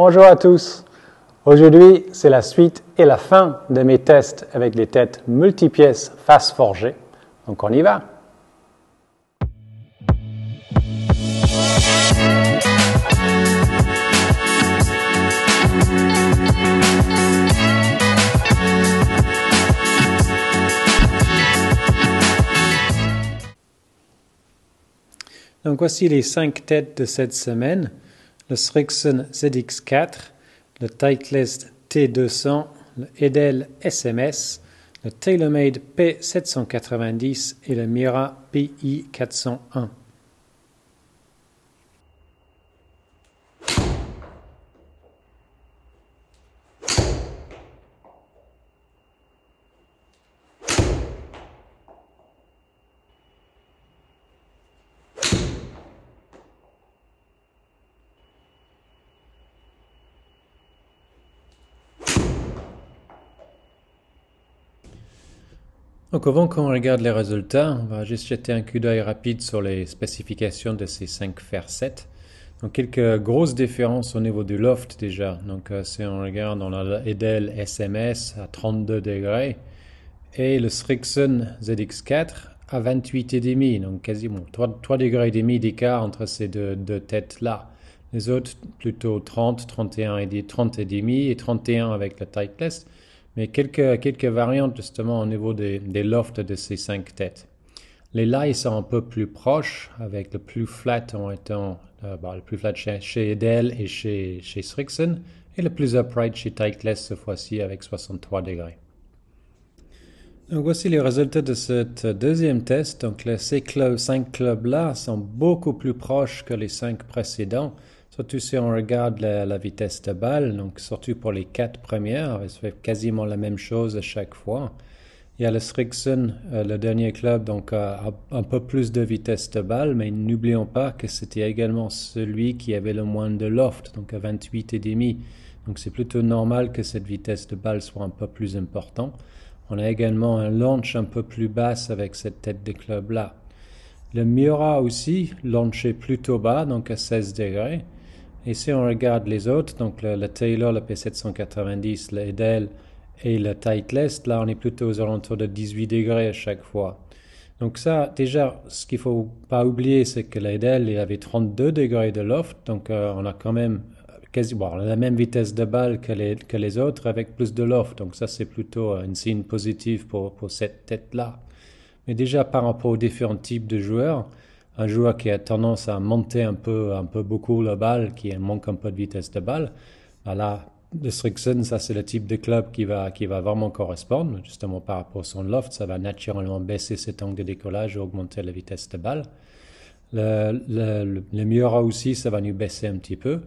Bonjour à tous. Aujourd'hui, c'est la suite et la fin de mes tests avec les têtes multipièces face forgée. Donc on y va. Donc voici les 5 têtes de cette semaine. Le Srixon ZX4, le Titleist T200, le Edel SMS, le TaylorMade P790 et le Miura PI401. Donc avant qu'on regarde les résultats, on va juste jeter un coup d'œil rapide sur les spécifications de ces 5 fer-sets. Donc quelques grosses différences au niveau du loft déjà. Donc si on regarde, on a le Edel SMS à 32 degrés et le Srixon ZX4 à 28,5. Donc quasiment 3 degrés et demi d'écart entre ces deux têtes-là. Les autres plutôt 30, 31 et 30 et demi et 31 avec le Titleist. Mais quelques variantes justement au niveau des lofts de ces 5 têtes. Les lies sont un peu plus proches, avec le plus flat en étant le plus flat chez Edel et chez Srixon, et le plus upright chez Titleist cette fois-ci avec 63 degrés. Donc voici les résultats de ce deuxième test. Donc ces 5 clubs-là sont beaucoup plus proches que les 5 précédents. Surtout si on regarde la vitesse de balle, donc surtout pour les 4 premières, ça fait quasiment la même chose à chaque fois. Il y a le Srixon, le dernier club, donc un peu plus de vitesse de balle, mais n'oublions pas que c'était également celui qui avait le moins de loft, donc à 28,5. Donc c'est plutôt normal que cette vitesse de balle soit un peu plus importante. On a également un launch un peu plus basse avec cette tête de club-là. Le Miura aussi, launché plutôt bas, donc à 16 degrés. Et si on regarde les autres, donc le Taylor, le P790, le Edel et le Titleist, là on est plutôt aux alentours de 18 degrés à chaque fois. Donc ça, déjà, ce qu'il ne faut pas oublier, c'est que l'Edel, il avait 32 degrés de loft, donc on a quand même la même vitesse de balle que les autres avec plus de loft. Donc ça, c'est plutôt un signe positif pour cette tête-là. Mais déjà, par rapport aux différents types de joueurs, un joueur qui a tendance à monter un peu beaucoup la balle, qui manque un peu de vitesse de balle, là, le Srixon, ça c'est le type de club qui va vraiment correspondre, justement par rapport à son loft, ça va naturellement baisser cet angle de décollage et augmenter la vitesse de balle. Le Miura aussi, ça va nous baisser un petit peu.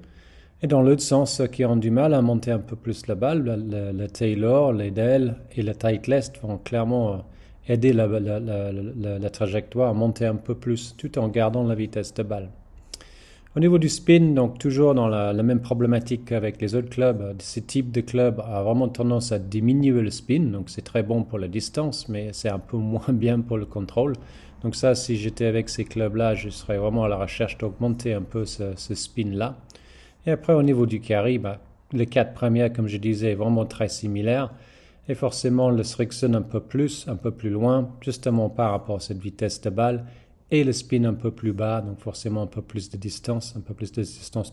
Et dans l'autre sens, ceux qui ont du mal à monter un peu plus la balle, le Taylor, l'Edel et le Titleist vont clairement aider la trajectoire à monter un peu plus tout en gardant la vitesse de balle. Au niveau du spin, donc toujours dans la même problématique qu'avec les autres clubs, ce type de club a vraiment tendance à diminuer le spin, donc c'est très bon pour la distance, mais c'est un peu moins bien pour le contrôle. Donc ça, si j'étais avec ces clubs-là, je serais vraiment à la recherche d'augmenter un peu ce spin-là. Et après, au niveau du carry, les 4 premières, comme je disais, vraiment très similaires. Et forcément, le Srixon un peu plus loin, justement par rapport à cette vitesse de balle. Et le spin un peu plus bas, donc forcément un peu plus de distance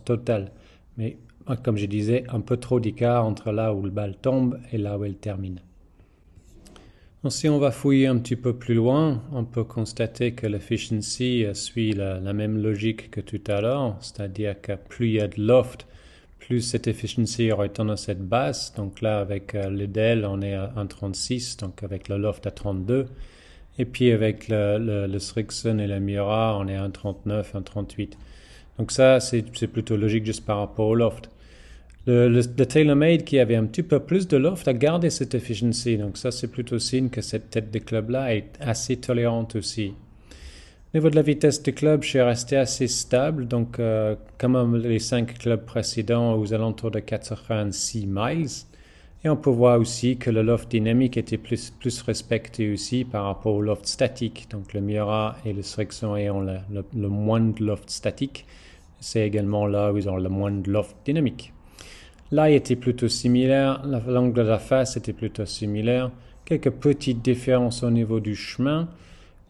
totale. Mais comme je disais, un peu trop d'écart entre là où le balle tombe et là où elle termine. Donc, si on va fouiller un petit peu plus loin, on peut constater que l'efficiency suit la même logique que tout à l'heure, c'est-à-dire que plus il y a de loft, plus cette efficiency aurait tendance à être basse. Donc là, avec l'Edel, on est à 1,36, donc avec le loft à 32. Et puis avec le Srixon et le Miura, on est à 1,39, 1,38. Donc ça, c'est plutôt logique juste par rapport au loft. Le TaylorMade qui avait un petit peu plus de loft a gardé cette efficiency. Donc ça, c'est plutôt signe que cette tête de club-là est assez tolérante aussi. Au niveau de la vitesse de club, je suis resté assez stable. Donc, comme les 5 clubs précédents, aux alentours de 86 miles. Et on peut voir aussi que le loft dynamique était plus respecté aussi par rapport au loft statique. Donc le Miura et le Srixon ayant le moins de loft statique. C'est également là où ils ont le moins de loft dynamique. L'ail était plutôt similaire, l'angle de la face était plutôt similaire, quelques petites différences au niveau du chemin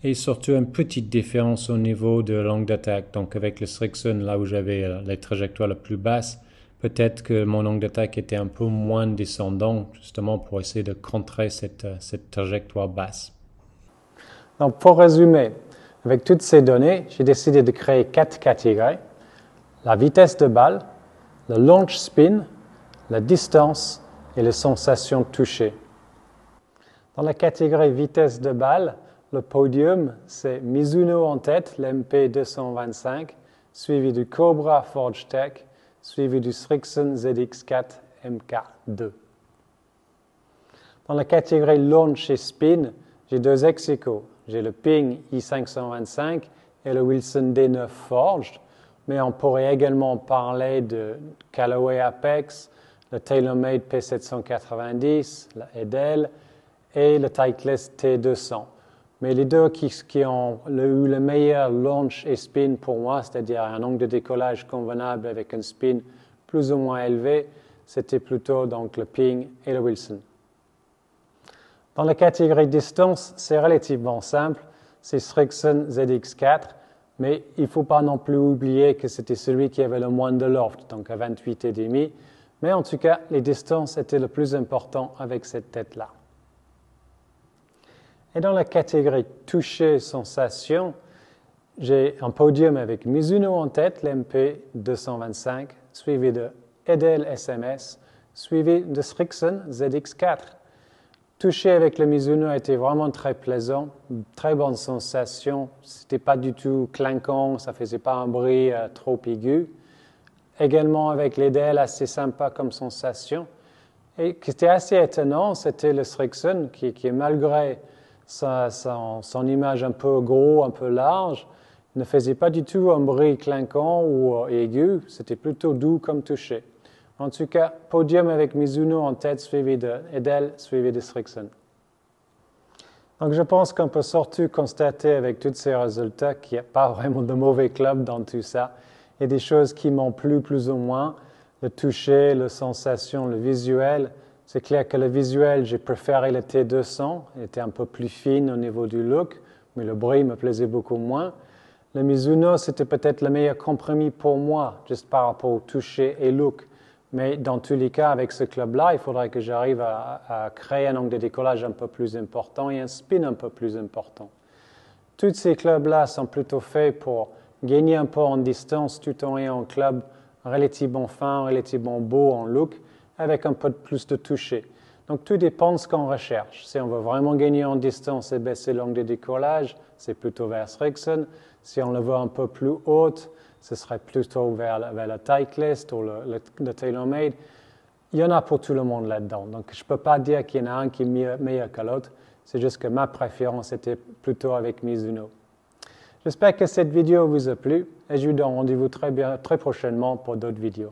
et surtout une petite différence au niveau de l'angle d'attaque. Donc avec le Srixon, là où j'avais les trajectoires les plus basses, peut-être que mon angle d'attaque était un peu moins descendant, justement pour essayer de contrer cette trajectoire basse. Donc pour résumer, avec toutes ces données, j'ai décidé de créer 4 catégories. La vitesse de balle, le launch spin, la distance et les sensations touchées. Dans la catégorie vitesse de balle, le podium, c'est Mizuno en tête, l'MP225, suivi du Cobra Forge Tech, suivi du Srixon ZX4 MK2. Dans la catégorie launch et spin, j'ai 2 ex-aequo. J'ai le Ping i525 et le Wilson D9 Forged, mais on pourrait également parler de Callaway Apex, le TaylorMade P790, la Edel et le Titleist T200. Mais les deux qui ont eu le meilleur launch et spin pour moi, c'est-à-dire un angle de décollage convenable avec un spin plus ou moins élevé, c'était plutôt donc le Ping et le Wilson. Dans la catégorie distance, c'est relativement simple, c'est Srixon ZX4, mais il ne faut pas non plus oublier que c'était celui qui avait le moins de loft, donc à 28,5. Mais en tout cas, les distances étaient le plus important avec cette tête-là. Et dans la catégorie toucher sensation, j'ai un podium avec Mizuno en tête, l'MP225, suivi de Edel SMS, suivi de Srixon ZX4. Toucher avec le Mizuno a été vraiment très plaisant, très bonne sensation. C'était pas du tout clinquant, ça faisait pas un bruit trop aigu. Également avec l'Edel, assez sympa comme sensation. Et ce qui était assez étonnant, c'était le Srixon qui malgré son image un peu gros, un peu large, ne faisait pas du tout un bruit clinquant ou aigu. C'était plutôt doux comme toucher. En tout cas, podium avec Mizuno en tête, suivi de Edel, suivi de Srixon. Donc je pense qu'on peut surtout constater avec tous ces résultats qu'il n'y a pas vraiment de mauvais club dans tout ça. Il y a des choses qui m'ont plu plus ou moins, le toucher, la sensation, le visuel. C'est clair que le visuel, j'ai préféré le T200, il était un peu plus fin au niveau du look, mais le bruit me plaisait beaucoup moins. Le Mizuno, c'était peut-être le meilleur compromis pour moi, juste par rapport au toucher et look. Mais dans tous les cas, avec ce club-là, il faudrait que j'arrive à créer un angle de décollage un peu plus important et un spin un peu plus important. Tous ces clubs-là sont plutôt faits pour gagner un peu en distance tout en ayant un club relativement fin, relativement beau en look, avec un peu plus de toucher. Donc tout dépend de ce qu'on recherche. Si on veut vraiment gagner en distance et baisser l'angle de décollage, c'est plutôt vers Srixon. Si on le veut un peu plus haute, ce serait plutôt vers la Titleist ou le TaylorMade. Il y en a pour tout le monde là-dedans. Donc, je ne peux pas dire qu'il y en a un qui est meilleur que l'autre. C'est juste que ma préférence était plutôt avec Mizuno. J'espère que cette vidéo vous a plu et je vous donne rendez-vous très prochainement pour d'autres vidéos.